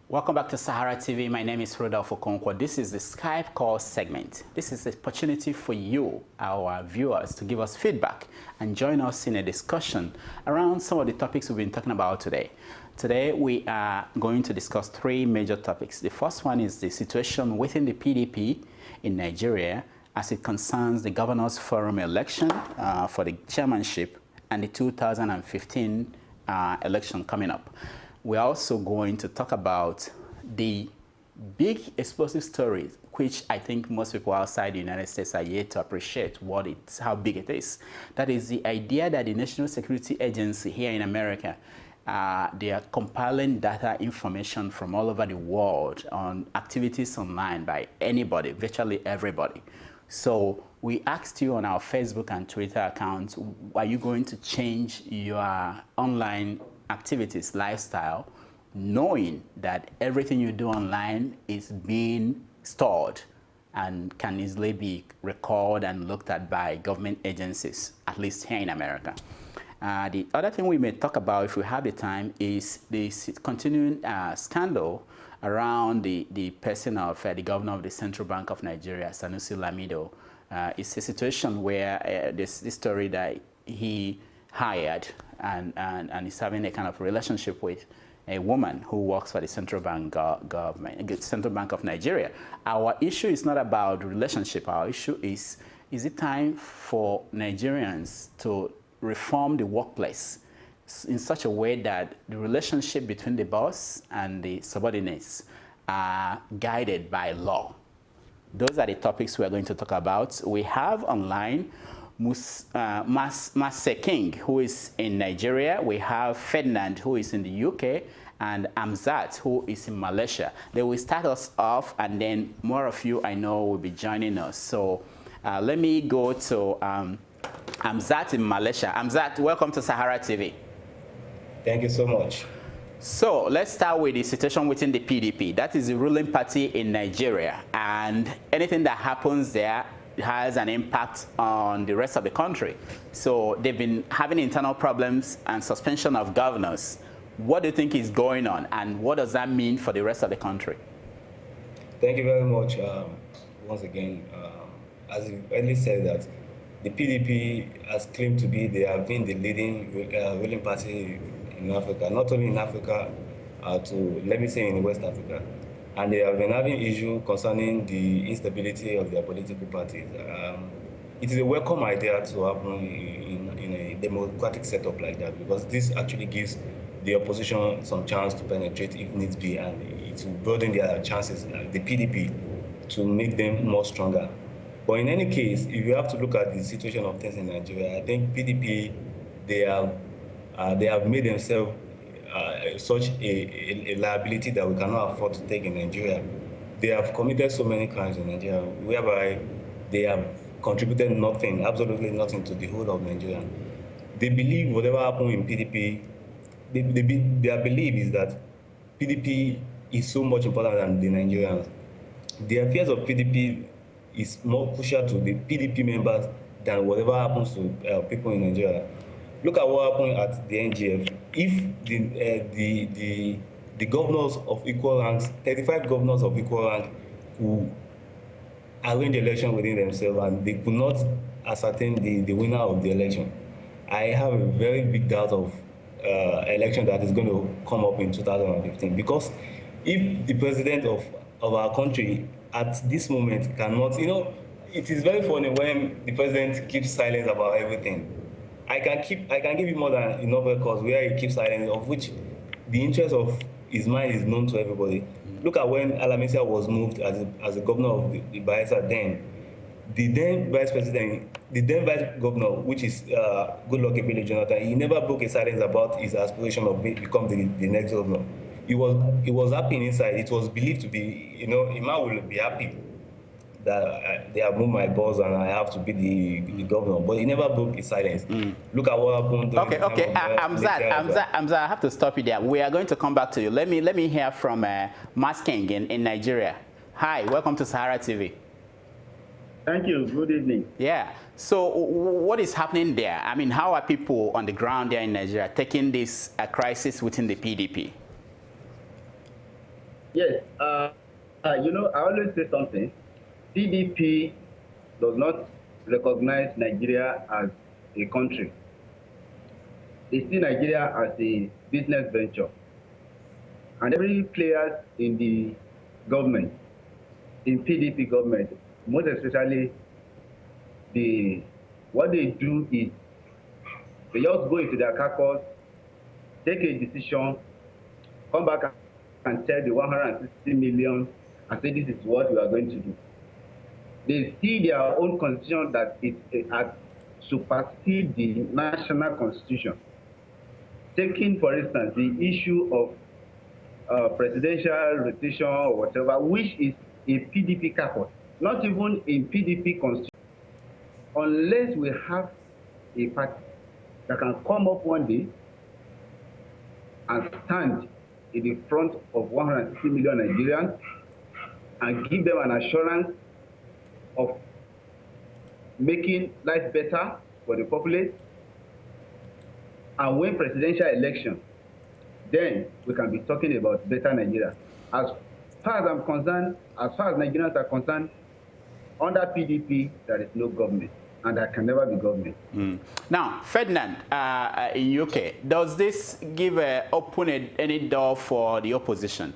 Welcome back to Sahara TV. My name is Rudolf Okonwo. This is the Skype call segment. This is an opportunity for you, our viewers, to give us feedback and join us in a discussion around some of the topics we've been talking about today. Today, we are going to discuss three major topics. The first one is the situation within the PDP in Nigeria as it concerns the Governors Forum election for the chairmanship and the 2015 election coming up. We're also going to talk about the big explosive stories, which I think most people outside the United States are yet to appreciate how big it is. That is the idea that the National Security Agency here in America, they are compiling data information from all over the world on activities online by anybody, virtually everybody. So we asked you on our Facebook and Twitter accounts, are you going to change your online activities, lifestyle, knowing that everything you do online is being stored and can easily be recorded and looked at by government agencies, at least here in America. The other thing we may talk about, if we have the time, is this continuing scandal around the person of the governor of the Central Bank of Nigeria, Sanusi Lamido. It's a situation where this story that he hired and is having a kind of relationship with a woman who works for the Central Bank government, Central Bank of Nigeria. Our issue is not about relationship. Our issue is it time for Nigerians to reform the workplace in such a way that the relationship between the boss and the subordinates are guided by law? Those are the topics we are going to talk about. We have online Mase King, who is in Nigeria. We have Ferdinand, who is in the UK, and Amzat, who is in Malaysia. They will start us off, and then more of you I know will be joining us. So let me go to Amzat in Malaysia. Amzat, welcome to Sahara TV. Thank you so much. So let's start with the situation within the PDP. That is the ruling party in Nigeria, and anything that happens there has an impact on the rest of the country. So they've been having internal problems and suspension of governors. What do you think is going on, and what does that mean for the rest of the country? Thank you very much. Once again, as you earlier said, that the PDP has claimed to be, they have been the leading ruling party in Africa, not only in Africa, let me say in West Africa. And they have been having issues concerning the instability of their political parties. It is a welcome idea to happen in a democratic setup like that, because this actually gives the opposition some chance to penetrate if needs be, and it will broaden their chances, the PDP, to make them more stronger. But in any case, if you have to look at the situation of things in Nigeria, I think PDP, they have made themselves such a liability that we cannot afford to take in Nigeria. They have committed so many crimes in Nigeria, whereby they have contributed nothing, absolutely nothing, to the whole of Nigeria. They believe whatever happened in PDP, their belief is that PDP is so much important than the Nigerians. The affairs of PDP is more crucial to the PDP members than whatever happens to people in Nigeria. Look at what happened at the NGF. If the governors of equal ranks, 35 governors of equal rank, who arrange the election within themselves and they could not ascertain the winner of the election, I have a very big doubt of election that is going to come up in 2015. Because if the president of our country at this moment cannot, it is very funny when the president keeps silent about everything. I can give you more than enough records where he keeps silent, of which the interest of his mind is known to everybody. Look at when Alamisia was moved as a governor of the Bayelsa then. The then vice governor, which is Goodluck Ebele Jonathan, he never broke a silence about his aspiration of become the next governor. He was happy inside. It was believed to be, Ima will be happy that they have moved my boss and I have to be the governor. But he never broke his silence. Look at what happened. Okay. Amzat, I have to stop you there. We are going to come back to you. Let me hear from Mase King in Nigeria. Hi, welcome to Sahara TV. Thank you. Good evening. Yeah. So what is happening there? I mean, how are people on the ground there in Nigeria taking this crisis within the PDP? Yes. I always say something. PDP does not recognize Nigeria as a country. They see Nigeria as a business venture. And every player in the government, in PDP government, most especially what they do is they just go into their caucus, take a decision, come back and tell the 160 million and say this is what we are going to do. They see their own constitution that it has superseded the national constitution. Taking, for instance, the issue of presidential rotation or whatever, which is a PDP caucus, not even in PDP constitution. Unless we have a party that can come up one day and stand in the front of 160 million Nigerians and give them an assurance of making life better for the populace and win presidential election, then we can be talking about better Nigeria. As far as I'm concerned, as far as Nigerians are concerned, under PDP, there is no government, and there can never be government. Now, Ferdinand, in UK, does this open any door for the opposition?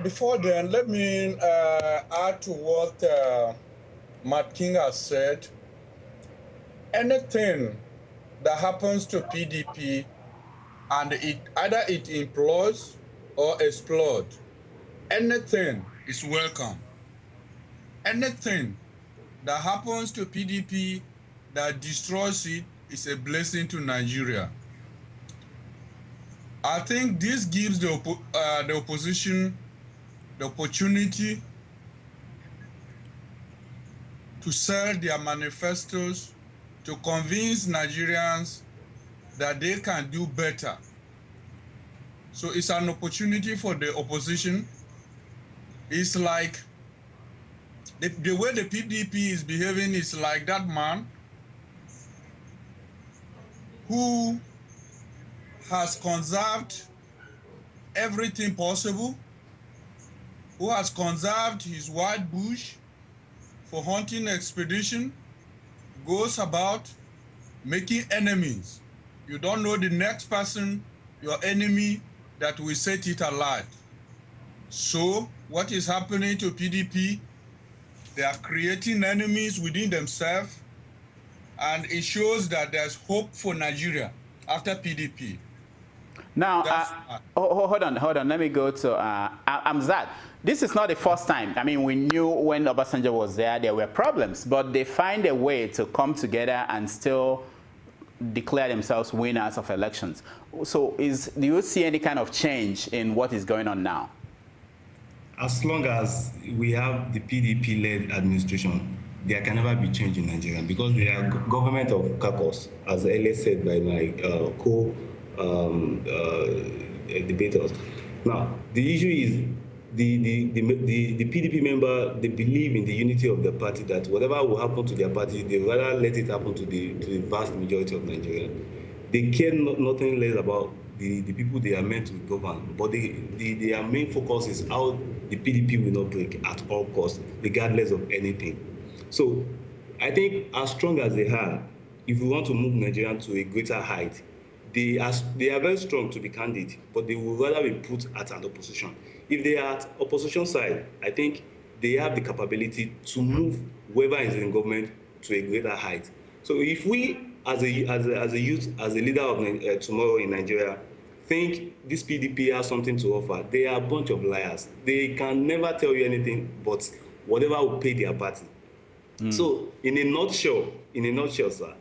Before then, let me add to what Matt King has said. Anything that happens to PDP and either it implodes or explodes, anything is welcome. Anything that happens to PDP that destroys it is a blessing to Nigeria. I think this gives the opposition the opportunity to sell their manifestos, to convince Nigerians that they can do better. So it's an opportunity for the opposition. It's like the way the PDP is behaving is like that man who has conserved everything possible, who has conserved his white bush for hunting expedition, goes about making enemies. You don't know the next person, your enemy, that will set it alight. So what is happening to PDP? They are creating enemies within themselves, and it shows that there's hope for Nigeria after PDP. Now, hold on. Let me go to Amzad. This is not the first time. I mean, we knew when Obasanjo was there were problems, but they find a way to come together and still declare themselves winners of elections. So do you see any kind of change in what is going on now? As long as we have the PDP-led administration, there can never be change in Nigeria because we are government of caucus, as earlier said by my debaters. Now, the issue is the PDP member, they believe in the unity of the party, that whatever will happen to their party, they rather let it happen to the vast majority of Nigerians. They care nothing less about the people they are meant to govern, but their main focus is how the PDP will not break at all costs, regardless of anything. So I think as strong as they are, if we want to move Nigeria to a greater height, they are very strong to be candid, but they will rather be put at an opposition. If they are at opposition side, I think they have the capability to move whoever is in government to a greater height. So if we, as a youth, as a leader of tomorrow in Nigeria, think this PDP has something to offer, they are a bunch of liars. They can never tell you anything but whatever will pay their party. So in a nutshell, sir,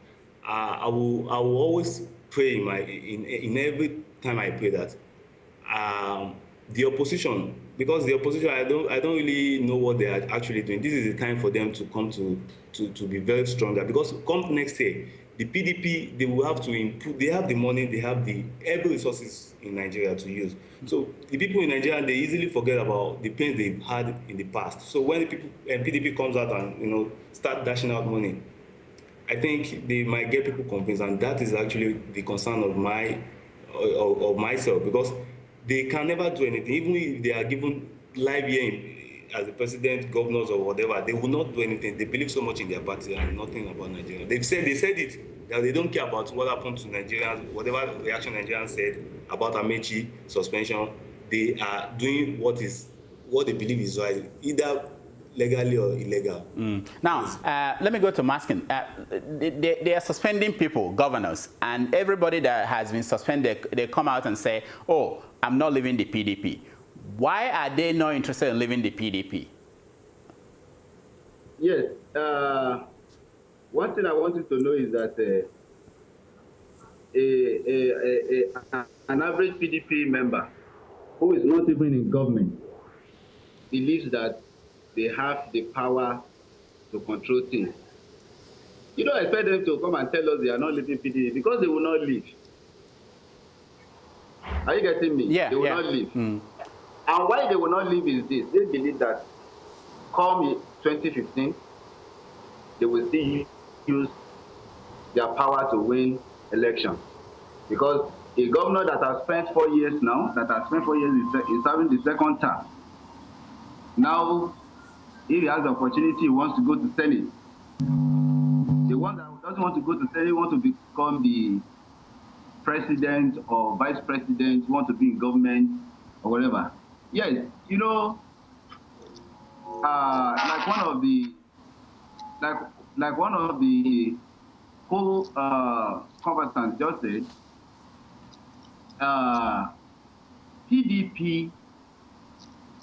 I will always pray in every time I pray that the opposition, because the opposition, I don't really know what they are actually doing. This is the time for them to come to be very stronger, because come next year, the PDP, they will have to improve. They have the money, they have every resources in Nigeria to use. So the people in Nigeria, they easily forget about the pains they've had in the past. So when the PDP comes out and start dashing out money, I think they might get people convinced, and that is actually the concern of myself, because they can never do anything. Even if they are given live hearing as the president, governors, or whatever, they will not do anything. They believe so much in their party and nothing about Nigeria. They said it, that they don't care about what happened to Nigerians, whatever reaction Nigerians said about Amechi suspension. They are doing what they believe is right, either legally or illegal. Now, let me go to masking. They are suspending people, governors, and everybody that has been suspended, they come out and say, oh, I'm not leaving the PDP. Why are they not interested in leaving the PDP? Yes. One thing I wanted to know is that an average PDP member who is not even in government believes that they have the power to control things. You don't expect them to come and tell us they are not leaving PDP because they will not leave. Are you getting me? Yeah, they will not leave. And why they will not leave is this. They believe that come 2015, they will still use their power to win elections. Because a governor that has spent 4 years now, is having the second term. Now, if he has the opportunity, he wants to go to Senate. The one that doesn't want to go to Senate wants to become the president or vice president, want to be in government or whatever. Yes, you know, like one of the co-combatants just said, PDP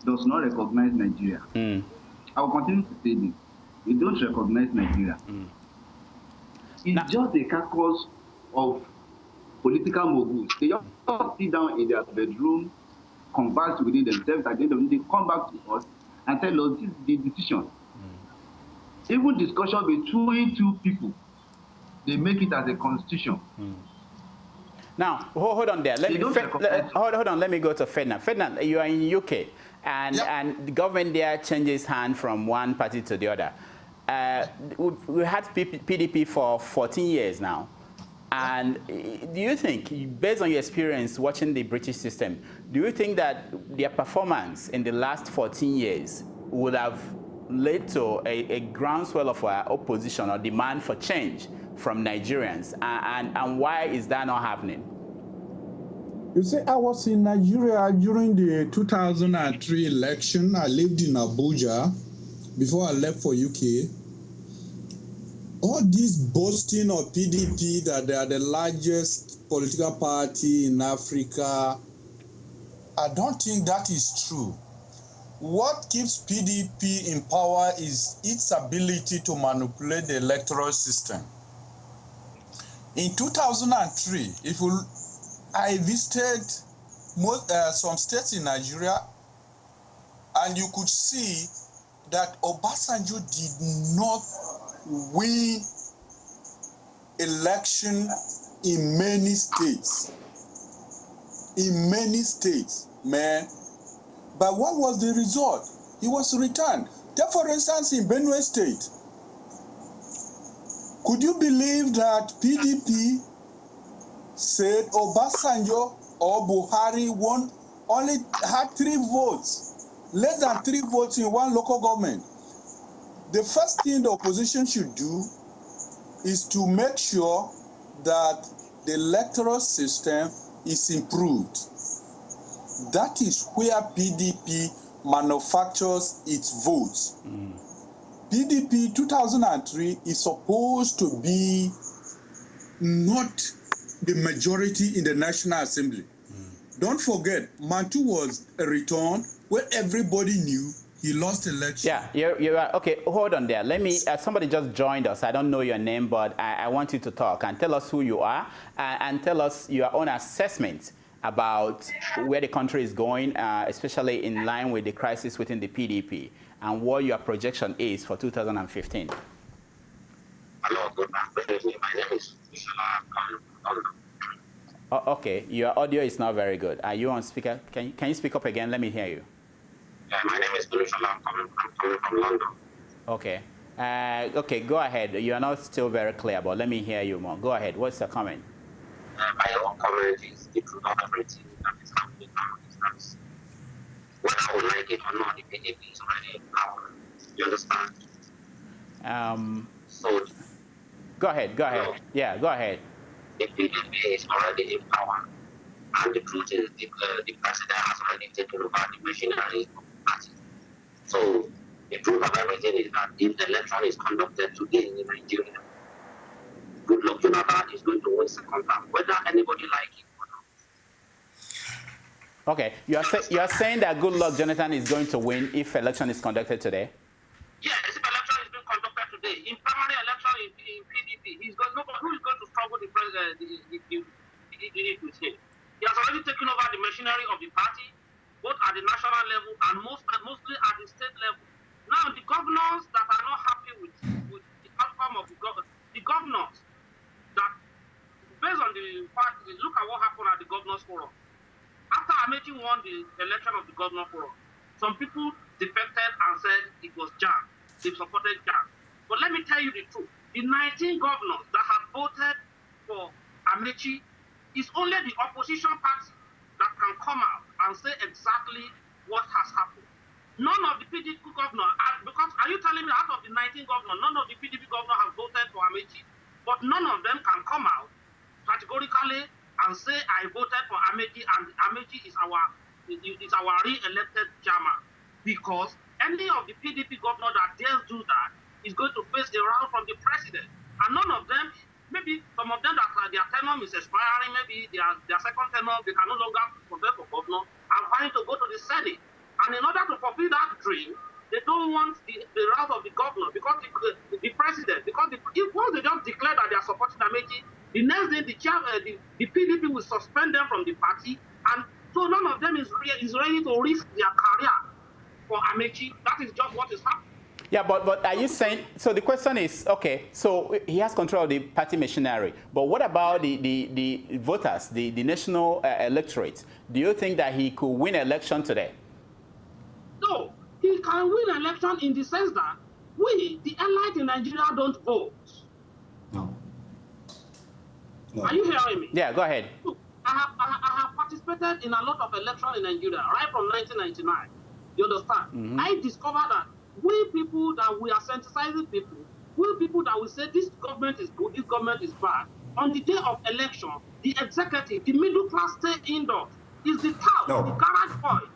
does not recognize Nigeria. I will continue to say this. They don't recognize Nigeria. It's just a caucus of political moguls. They just sit down in their bedroom, converse within themselves. At the end of the day, they come back to us and tell us this is the decision. Even discussion between two people, they make it as a constitution. Now, hold on there. Hold on. Let me go to Ferdinand. Ferdinand, you are in UK, and the government there changes hand from one party to the other. We had PDP for 14 years now. And do you think, based on your experience watching the British system, do you think that their performance in the last 14 years would have led to a groundswell of opposition or demand for change from Nigerians? And why is that not happening? You see, I was in Nigeria during the 2003 election. I lived in Abuja before I left for UK. All this boasting of PDP that they are the largest political party in Africa, I don't think that is true. What keeps PDP in power is its ability to manipulate the electoral system. In 2003, I visited some states in Nigeria, and you could see that Obasanjo did not win election in many states. In many states, man. But what was the result? He was returned. Take for instance in Benue State. Could you believe that PDP said Obasanjo or Buhari only had 3 votes, less than 3 votes in one local government? The first thing the opposition should do is to make sure that the electoral system is improved. That is where PDP manufactures its votes. PDP 2003 is supposed to be not the majority in the National Assembly. Don't forget, Mantu was a return where everybody knew he lost election. Yeah, you're right. Okay, hold on there. Let me, somebody just joined us. I don't know your name, but I want you to talk and tell us who you are and tell us your own assessment about where the country is going, especially in line with the crisis within the PDP, and what your projection is for 2015. Hello, good afternoon. My name is Rudolf. Oh, okay, your audio is not very good. Are you on speaker? Can you speak up again? Let me hear you. Yeah, my name is Rudolf. I'm coming from London. Okay. Okay, go ahead. You are not still very clear, but let me hear you more. Go ahead. What's the comment? My own comment is the truth of everything that is happening now is Whether we like it or not, the PDP is already in power. You understand? So, Go ahead. Go ahead. no, Yeah, go ahead. the PDP is already in power. And the truth is, the president has already taken over the machinery of the party. So, the truth of everything is that if the election is conducted today in Nigeria, Goodluck Jonathan is going to win second term, whether anybody like it or not. Okay, you are saying that Goodluck Jonathan is going to win if election is conducted today? Yes, if election is being conducted today, in primary election in PDP, who is going to struggle the president with him? He has already taken over the machinery of the party, both at the national level and mostly at the state level. Now, the governors that are not happy with the outcome of the governors, that based on the fact, look at what happened at the governors forum. After Amechi won the election of the governor forum, some people defected and said it was JAM. They supported JAM. But let me tell you the truth. The 19 governors that have voted for Amechi is only the opposition party that can come out and say exactly what has happened. None of the PDP governors, because are you telling me out of the 19 governors, none of the PDP governors have voted for Amechi, but none of them can come out categorically and say I voted for Amechi and Amechi is our re-elected chairman, because any of the PDP governor that dares do that is going to face a round from the president, and none of them, maybe some of them that their term is expiring, maybe their second term they can no longer contest for governor, are trying to go to the Senate, and in order to fulfill that dream, they don't want the wrath of the governor, because the president, because if once they just declare that they are supporting Amechi, the next day the PDP will suspend them from the party, and so none of them is ready to risk their career for Amechi. That is just what is happening. Yeah, but are you saying, so the question is, okay, so he has control of the party machinery, but what about the voters, the national electorate? Do you think that he could win an election today? No, he can win an election in the sense that we, the elite in Nigeria, don't vote. No. Are you hearing me? Yeah, go ahead. Look, I have participated in a lot of elections in Nigeria, right from 1999. You understand? Mm-hmm. I discovered that we people that we are sensitizing people, we people that we say this government is good, this government is bad, on the day of election, the executive, the middle class stay indoors. Is the tout, the garage boy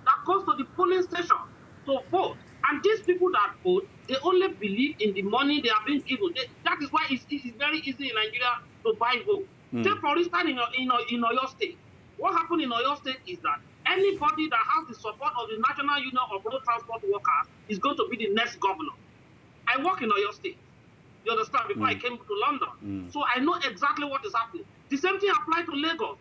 that goes to the polling station to vote. And these people that vote, they only believe in the money they are being given. That is why it's very easy in Nigeria to buy vote. Take for instance in Oyo State. What happened in Oyo State is that anybody that has the support of the National Union of Road Transport Workers is going to be the next governor. I work in Oyo State. You understand? Before I came to London. So I know exactly what is happening. The same thing applies to Lagos.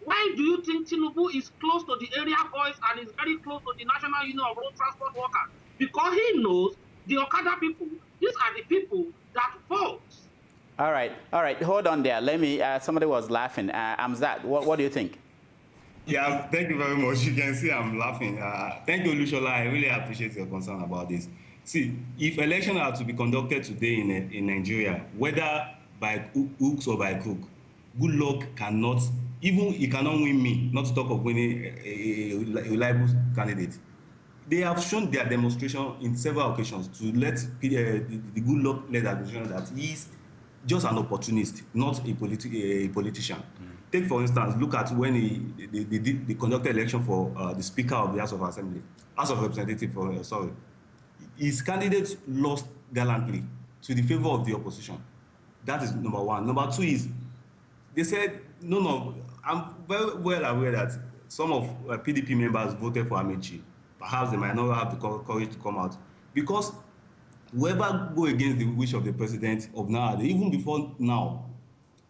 Why do you think Tinubu is close to the area boys and is very close to the National Union of Road Transport Workers? Because he knows the Okada people, these are the people that vote. All right, hold on there. Let me, somebody was laughing. Amzad, what do you think? Yeah, thank you very much. You can see I'm laughing. Thank you, Lushola. I really appreciate your concern about this. See, if elections are to be conducted today in Nigeria, whether by hooks or by crook, Goodluck cannot, even he cannot win me, not to talk of winning a reliable candidate. They have shown their demonstration in several occasions to let the Goodluck-led administration that he is just an opportunist, not a politician. Take, for instance, look at when they conducted election for the Speaker of the House of Assembly, House of Representatives, his candidate lost gallantly to the favor of the opposition. That is number one. Number two is, they said, I'm very well aware that some of PDP members voted for Amechi. Perhaps they might not have the courage to come out. Because whoever go against the wish of the president of now, even before now,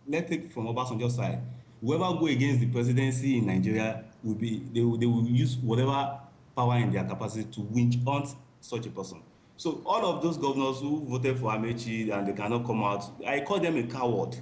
let's take from Obasanjo's side, whoever go against the presidency in Nigeria they will use whatever power in their capacity to winch on such a person. So all of those governors who voted for Amechi and they cannot come out, I call them a coward.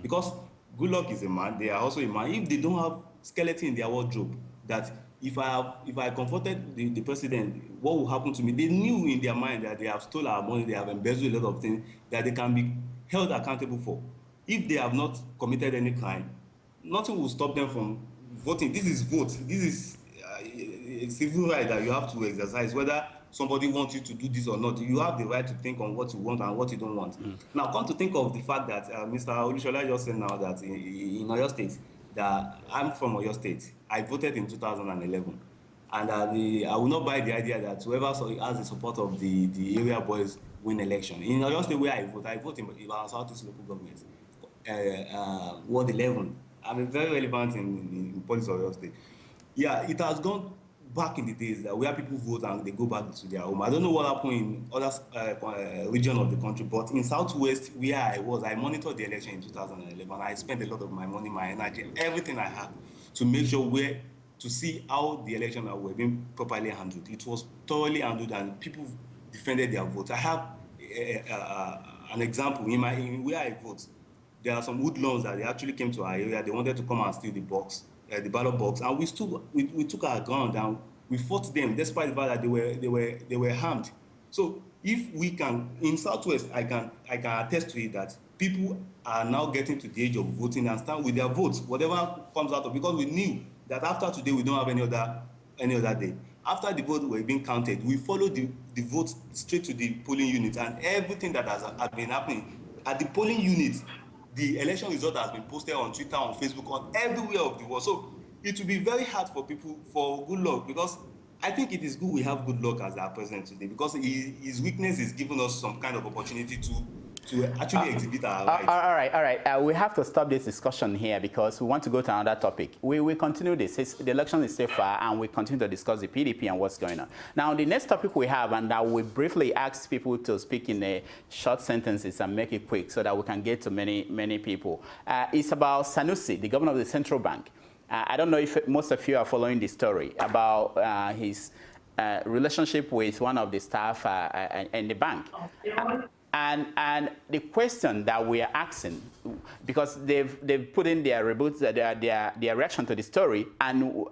Because Goodluck is a man, they are also a man. If they don't have skeleton in their wardrobe, that if I confronted the president, what will happen to me? They knew in their mind that they have stolen our money, they have embezzled a lot of things that they can be held accountable for. If they have not committed any crime, nothing will stop them from voting. This is vote. This is a civil right that you have to exercise, whether somebody wants you to do this or not. You have the right to think on what you want and what you don't want. Now, come to think of the fact that Mr. Olushola just said now that in Oyo State, that I'm from Oyo State. I voted in 2011. And I will not buy the idea that whoever has the support of the area boys win election. In Oyo State where I vote in our Southeast local government, Ward 11. I'm very relevant in police of Oyo State. Yeah, it has gone back in the days that where people vote and they go back to their home. I don't know what happened in other region of the country, but in Southwest where I monitored the election in 2011. I spent a lot of my money, my energy, everything I had to make sure to see how the election were being properly handled. It was thoroughly handled and people defended their votes. I have an example in where I vote. There are some woodlands that they actually came to our area. They wanted to come and steal the ballot box, and we took our ground and we fought them, despite the fact that they were harmed. So if we can, in Southwest, I can attest to it that people are now getting to the age of voting and stand with their votes, whatever comes out of, because we knew that after today we don't have any other day. After the votes were being counted, we followed the votes straight to the polling unit, and everything that has been happening at the polling unit, the election result has been posted on Twitter, on Facebook, on everywhere of the world. So it will be very hard for people for good luck, because I think it is good we have good luck as our president today, because his weakness is giving us some kind of opportunity to actually exhibit our rights. All right. We have to stop this discussion here because we want to go to another topic. We will continue this. The election is still far, and we continue to discuss the PDP and what's going on. Now, the next topic we have, and I will briefly ask people to speak in short sentences and make it quick so that we can get to many people. It's about Sanusi, the governor of the central bank. I don't know if most of you are following the story about his relationship with one of the staff in the bank. And the question that we are asking, because they've put in their their reaction to the story, and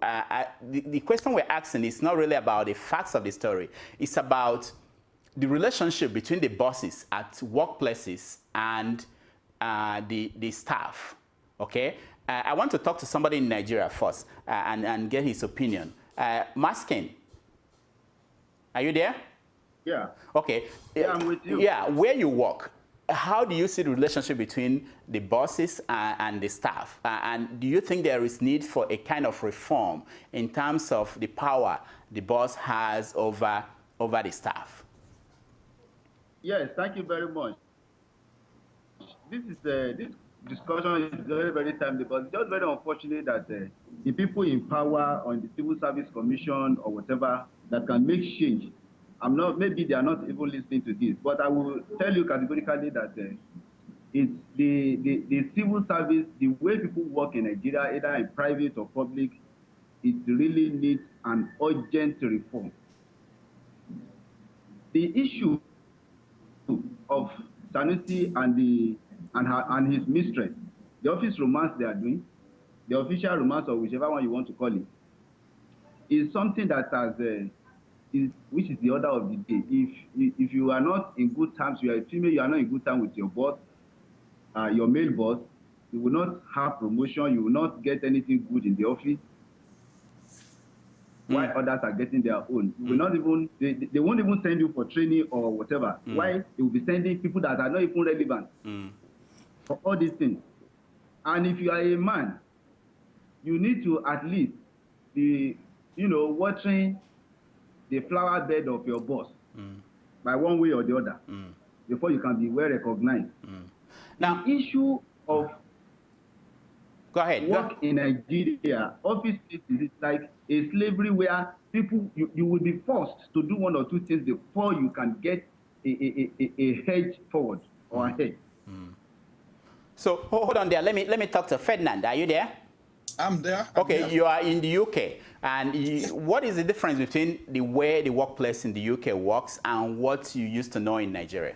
the question we're asking is not really about the facts of the story. It's about the relationship between the bosses at workplaces and the staff. Okay, I want to talk to somebody in Nigeria first and get his opinion. Maskin, are you there? Yeah. Okay. Yeah, I'm with you. Yeah, where you work, how do you see the relationship between the bosses and the staff? And do you think there is need for a kind of reform in terms of the power the boss has over the staff? Yes, thank you very much. This discussion is very, very timely, because it's just very unfortunate that the people in power on the Civil Service Commission or whatever that can make change, maybe they are not even listening to this, but I will tell you categorically that it's the civil service, the way people work in Nigeria, either in private or public, it really needs an urgent reform. The issue of Sanusi and his mistress, the office romance they are doing, the official romance, or whichever one you want to call it, is something that has which is the order of the day. If you are not in good terms, you are a female, you are not in good terms with your boss, your male boss, you will not have promotion, you will not get anything good in the office, while others are getting their own. You will not even, they won't even send you for training or whatever. Why? They will be sending people that are not even relevant for all these things. And if you are a man, you need to at least be, watering the flower bed of your boss by one way or the other before you can be well recognized. Now, the issue of work in Nigeria, office is like a slavery where people, you will be forced to do one or two things before you can get a hedge forward or ahead. So hold on there. Let me talk to Ferdinand. Are you there? I'm there. Okay, you are in the UK. And what is the difference between the way the workplace in the UK works and what you used to know in Nigeria?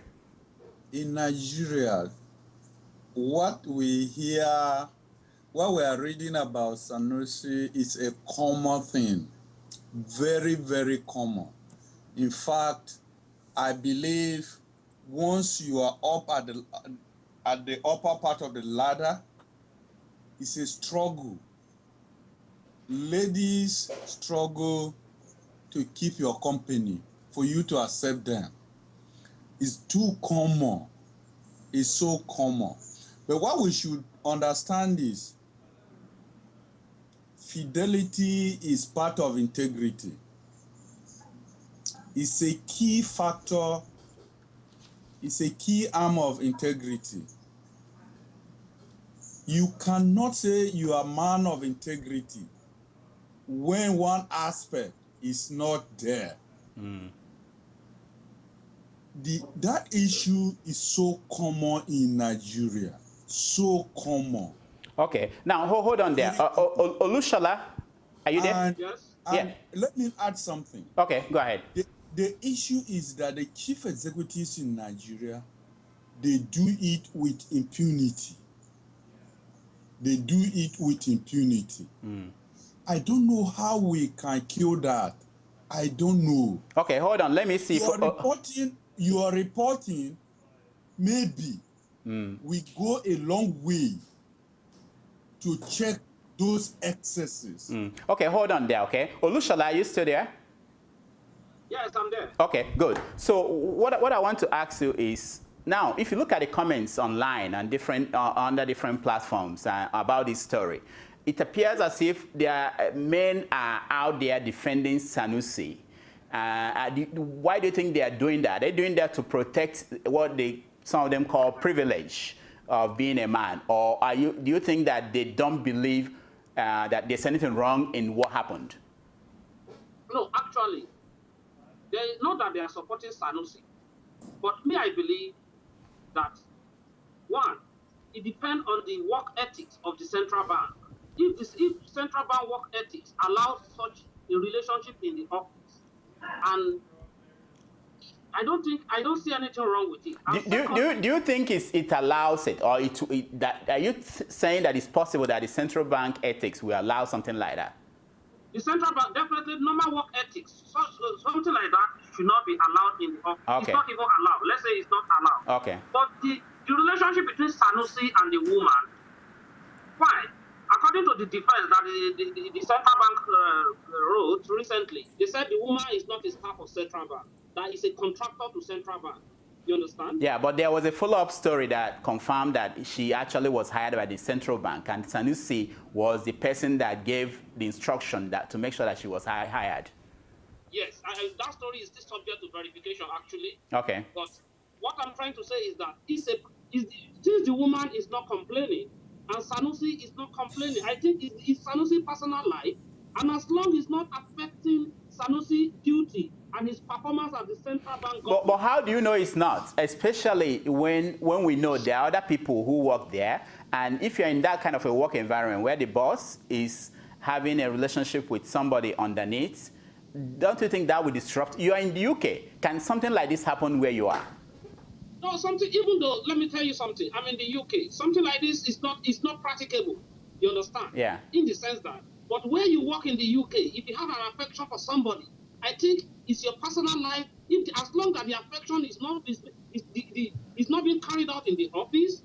In Nigeria, what we are reading about Sanusi is a common thing. Very, very common. In fact, I believe once you are up at the upper part of the ladder, it's a struggle. Ladies struggle to keep your company, for you to accept them. It's too common. It's so common. But what we should understand is fidelity is part of integrity. It's a key factor. It's a key arm of integrity. You cannot say you are a man of integrity when one aspect is not there. That issue is so common in Nigeria. So common. Okay. Now, hold on there. Olushola, are you there? Yes. Yeah. Let me add something. Okay, go ahead. The issue is that the chief executives in Nigeria, they do it with impunity. They do it with impunity. I don't know how we can kill that. I don't know. Okay, hold on. Let me see. You are reporting, maybe we go a long way to check those excesses. Okay, hold on there, okay? Olushola, are you still there? Yes, I'm there. Okay, good. So what I want to ask you is, now, if you look at the comments online and under different platforms about this story, it appears as if men are out there defending Sanusi. Why do you think they are doing that? They're doing that to protect what some of them call privilege of being a man, or do you think that they don't believe that there's anything wrong in what happened? No, actually, not that they are supporting Sanusi, but me, I believe that, one, it depends on the work ethics of the central bank. If central bank work ethics allows such a relationship in the office, and I don't see anything wrong with it. Do you think it allows it, or are you saying that it's possible that the central bank ethics will allow something like that? The central bank, definitely normal work ethics, something like that should not be allowed in the office. Okay. It's not even allowed. Let's say it's not allowed. Okay. But the relationship between Sanusi and the woman, fine. According to the defense that the central bank wrote recently, they said the woman is not a staff of central bank. That is a contractor to central bank. You understand? Yeah, but there was a follow-up story that confirmed that she actually was hired by the central bank, and Sanusi was the person that gave the instruction to make sure that she was hired. Yes, that story is still subject to verification, actually. Okay. But what I'm trying to say is that since the woman is not complaining, and Sanusi is not complaining, I think it's Sanusi's personal life, and as long as it's not affecting Sanusi's duty and his performance as the central bank governor. But how do you know it's not? Especially when we know there are other people who work there, and if you're in that kind of a work environment where the boss is having a relationship with somebody underneath, don't you think that would disrupt? You are in the UK. Can something like this happen where you are? No, even though, let me tell you something, I'm in the UK, something like this is not practicable. You understand? Yeah. In the sense that, but where you work in the UK, if you have an affection for somebody, I think it's your personal life. As long as the affection is not being carried out in the office,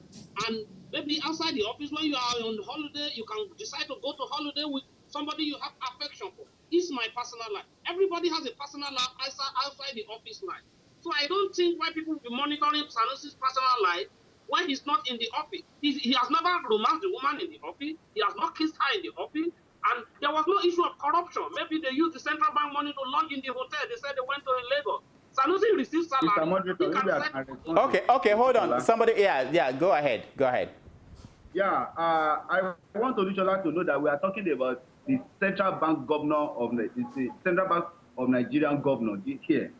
and maybe outside the office when you are on holiday, you can decide to go to holiday with somebody you have affection for. It's my personal life. Everybody has a personal life outside the office life. So I don't think why people will be monitoring Sanusi's personal life when he's not in the office. He has never romanced the woman in the office. He has not kissed her in the office. And there was no issue of corruption. Maybe they used the central bank money to lodge in the hotel. They said they went to Lagos. Sanusi received salary. Okay, hold on. Somebody, go ahead. Yeah, I want Olushola to know that we are talking about the central bank governor of the central bank of Nigerian governor here.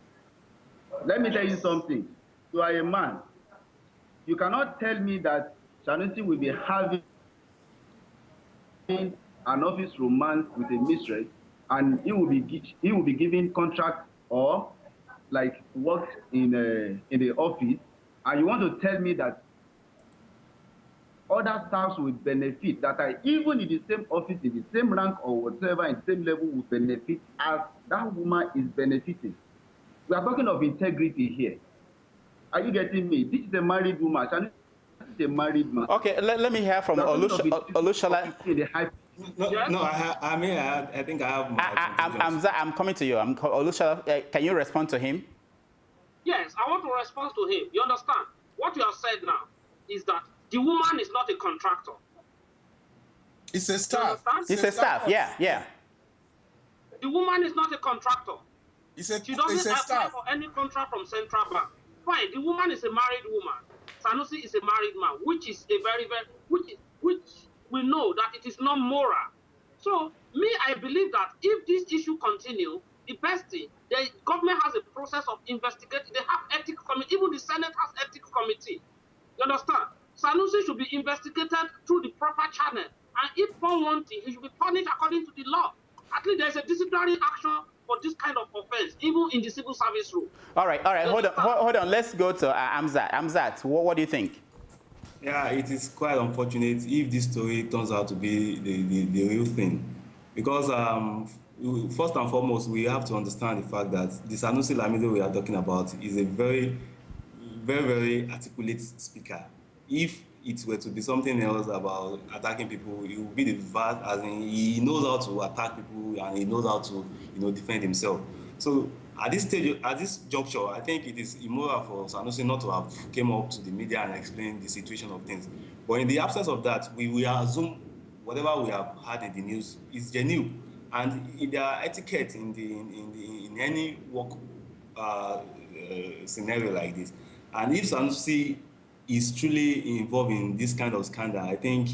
Let me tell you something. You are a man. You cannot tell me that Sanusi will be having an office romance with a mistress, and he will be giving contract or like work in the office, and you want to tell me that other staffs will benefit, that are even in the same office, in the same rank or whatever, in the same level, will benefit as that woman is benefiting. We are talking of integrity here. Are you getting me? This is a married woman. This is a married man. Okay, let me hear from Olushola. No, Yes? no. I think I have my. I'm coming to you. Olushola, can you respond to him? Yes, I want to respond to him. You understand? What you have said now is that the woman is not a contractor. It's a staff. It's a staff. Yeah. The woman is not a contractor. It's a, She doesn't it's a apply staff. for any contract from Central Bank. Fine, the woman is a married woman. Sanusi is a married man, which is a which we know that it is not moral. So me, I believe that if this issue continue, the best thing, the government has a process of investigating. They have ethics committee. Even the Senate has ethics committee. You understand? Sanusi should be investigated through the proper channel. And if one wants it, he should be punished according to the law. At least there's a disciplinary action for this kind of offense, even in the civil service rule. All right. Hold on. Let's go to Amzat. Amzat, what do you think? Yeah, it is quite unfortunate if this story turns out to be the real thing. Because first and foremost, we have to understand the fact that the Sanusi Lamido we are talking about is a very, very, very articulate speaker. If it were to be something else about attacking people, it would be the vast, as in he knows how to attack people and he knows how to, defend himself. So at this stage, at this juncture, I think it is immoral for Sanusi not to have came up to the media and explained the situation of things. But in the absence of that, we assume whatever we have had in the news is genuine, and there are etiquette in any work scenario like this. And if Sanusi is truly involved in this kind of scandal, I think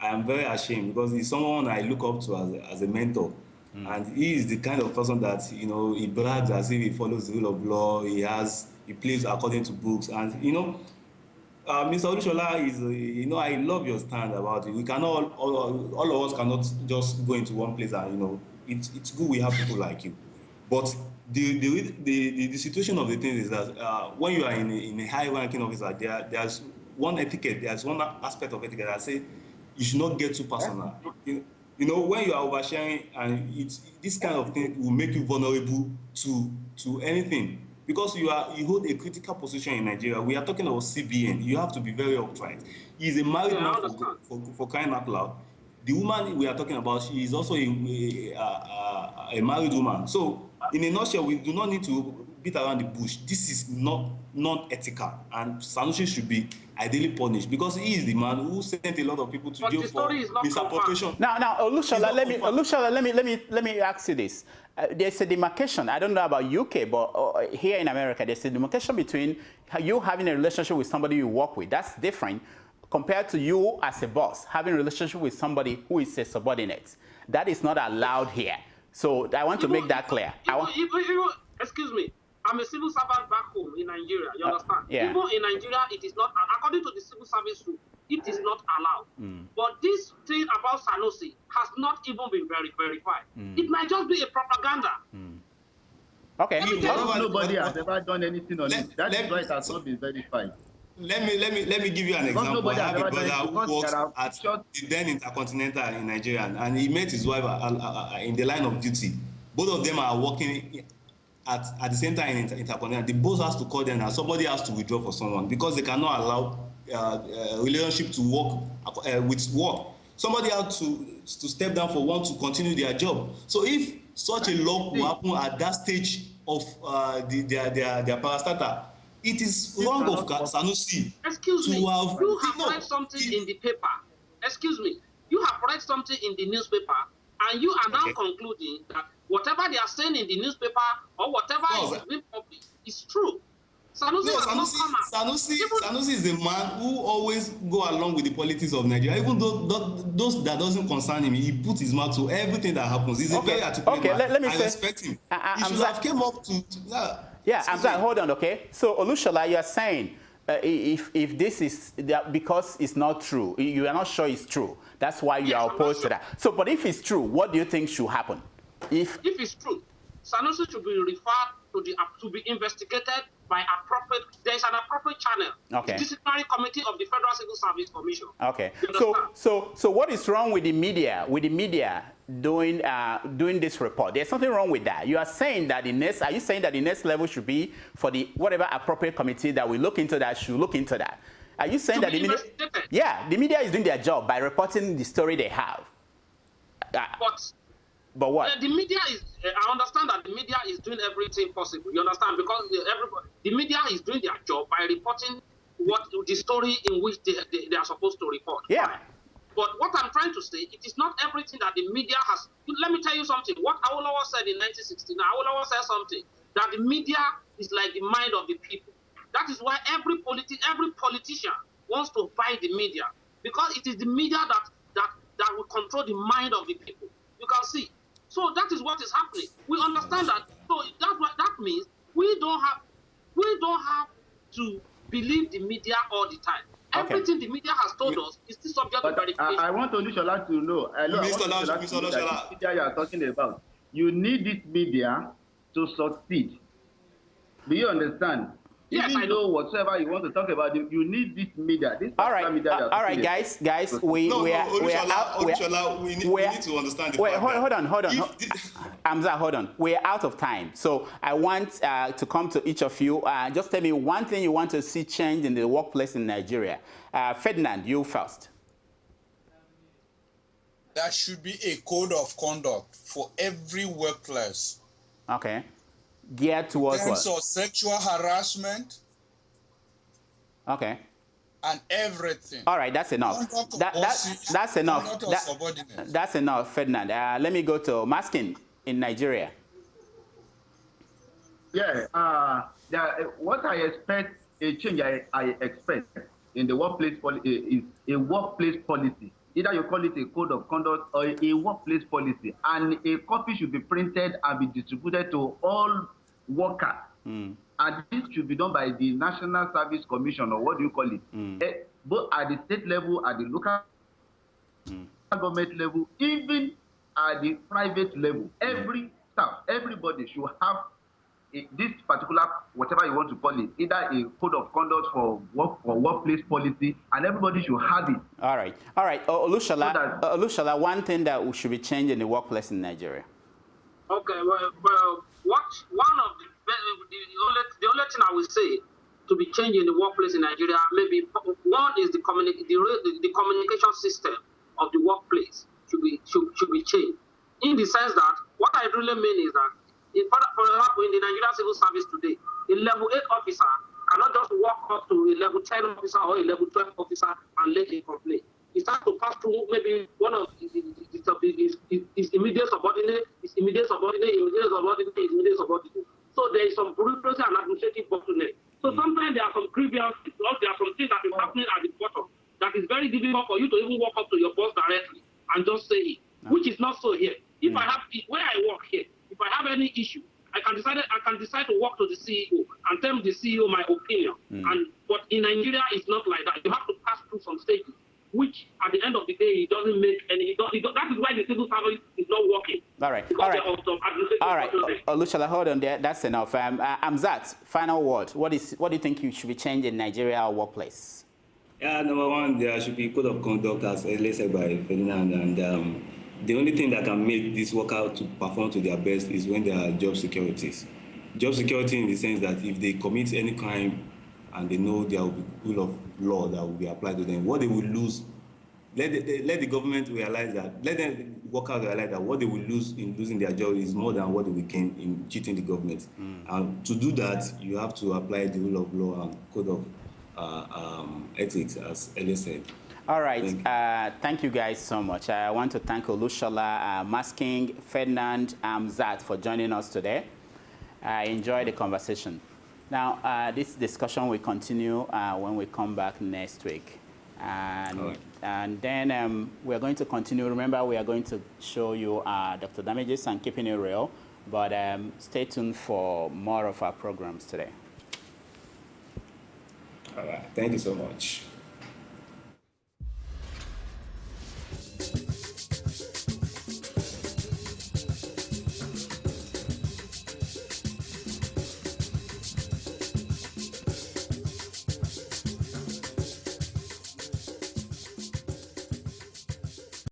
I am very ashamed, because he's someone I look up to as a mentor. And he is the kind of person that, he brags as if he follows the rule of law, he plays according to books. And, Mr. Olushola is, I love your stand about it. We cannot, all of us cannot just go into one place and, it's good we have people like you. But the situation of the thing is that when you are in a high-ranking officer, there's one etiquette, there's one aspect of etiquette that say you should not get too personal. When you are oversharing, and this kind of thing will make you vulnerable to anything, because you hold a critical position in Nigeria. We are talking about CBN. You have to be very upright. He is a married man for crying out loud. The woman we are talking about, she is also a married woman. So, in a nutshell, we do not need to beat around the bush. This is not ethical, and Sanusi should be ideally punished, because he is the man who sent a lot of people to jail for misappropriation. Now, Olushola, let me ask you this. There's a demarcation. I don't know about UK, but here in America, there's a demarcation between you having a relationship with somebody you work with. That's different compared to you as a boss having a relationship with somebody who is a subordinate. That is not allowed here. So I want to make that clear. Excuse me. I'm a civil servant back home in Nigeria. You understand? Yeah. Even in Nigeria, it is not, according to the civil service rule, it is not allowed. But this thing about Sanusi has not even been verified. It might just be a propaganda. Okay. Nobody has ever done anything on it. That is why it has not been verified. Let me give you an example. I have a brother who works at the then Intercontinental in Nigeria, and he met his wife in the line of duty. Both of them are working at the same time in Intercontinental. The boss has to call them, and somebody has to withdraw for someone, because they cannot allow relationship to work with work. Somebody has to step down for one to continue their job. So if such a law will happen at that stage of their parastatal, it is wrong of Sanusi. Excuse me, you have read something in the paper. Excuse me, you have read something in the newspaper, and you are now concluding that whatever they are saying in the newspaper or whatever is being published is true. Sanusi is the man who always go along with the politics of Nigeria. Even though those that doesn't concern him, he put his mouth to everything that happens. He's a very articulate man. Let me I respect him. He should have came up to I'm sorry, hold on, okay? So, Olushola, you are saying if this is because it's not true, you are not sure it's true. That's why you are opposed to that. So, but if it's true, what do you think should happen? If it's true, Sanusi should be referred to be investigated by appropriate. There is an appropriate channel. Okay. The disciplinary committee of the Federal Civil Service Commission. Okay. So what is wrong with the media? Doing this report? There's something wrong with that. You are saying that are you saying that the next level should be for the whatever appropriate committee that will look into that should look into that? Are you saying that the media is doing their job by reporting the story they have? But what? The media is, I understand that the media is doing everything possible. You understand? Because the media is doing their job by reporting the story in which they are supposed to report. Yeah. Right? But what I'm trying to say, it is not everything that the media has. Let me tell you something. What Awolowo said in 1969, Awolowo said something, that the media is like the mind of the people. That is why every politician wants to fight the media, because it is the media that will control the mind of the people. You can see. So that is what is happening. We understand that. So that's what that means. We don't have to believe the media all the time. Okay. Everything the media has told us is still subject to verification. I want Olushola to know. Mr. That this media you are talking about, you need this media to succeed. Do you understand? Yes, Even though whatsoever you want to talk about, you need this media. This all right, media all right, guys, we need to understand the wait, fact hold on. Amza, hold on. We're out of time, so I want to come to each of you. Just tell me one thing you want to see change in the workplace in Nigeria. Ferdinand, you first. There should be a code of conduct for every workplace. Okay. Geared towards In terms what? of sexual harassment. Okay. And everything. All right, that's enough. That's enough. That's enough, Ferdinand. Let me go to Maskin in Nigeria. Yeah. What I expect, a change I expect in the workplace is a workplace policy. Either you call it a code of conduct or a workplace policy, and a copy should be printed and be distributed to all workers. And this should be done by the National Service Commission, or what do you call it? Both at the state level, at the local government level, even at the private level. Every staff, everybody should have this particular, whatever you want to call it, either a code of conduct for workplace policy, and everybody should have it. All right. Olushola, one thing that should be changed in the workplace in Nigeria. Okay, well, the only thing I will say to be changed in the workplace in Nigeria, maybe one is the communication system of the workplace should be changed, in the sense that what I really mean is that, for example, in the Nigerian civil service today, a level 8 officer cannot just walk up to a level 10 officer or a level 12 officer and let him complain. It has to pass through maybe one of his immediate subordinate, So there is some bureaucracy and administrative bottleneck. So sometimes there are some grievances, or there are some things that is happening at the bottom that is very difficult for you to even walk up to your boss directly and just say it, which is not so here. If I have, where I work here, if I have any issue, I can decide to walk to the CEO and tell the CEO my opinion. But in Nigeria, it's not like that. You have to pass through some stages, which at the end of the day, it doesn't make any. That is why the civil service is not working. All right. Olushola, hold on there. That's enough. Amzat, final word. What do you think you should be changed in Nigeria workplace? Yeah, number one, there should be code of conduct, as earlier said by Ferdinand, and the only thing that can make this worker to perform to their best is when there are job securities. Job security in the sense that if they commit any crime and they know there will be rule of law that will be applied to them, what they will lose, let the government realize that, let the workers realize that what they will lose in losing their job is more than what they will gain in cheating the government. And to do that, you have to apply the rule of law and code of ethics, as Ellie said. All right. Thank you guys so much. I want to thank Olushola, Masking, Ferdinand, Amzat for joining us today. I enjoyed the conversation. Now, this discussion will continue when we come back next week. And then we're going to continue. Remember, we are going to show you Dr. Damages and keeping it real. But stay tuned for more of our programs today. All right. Thank you so much.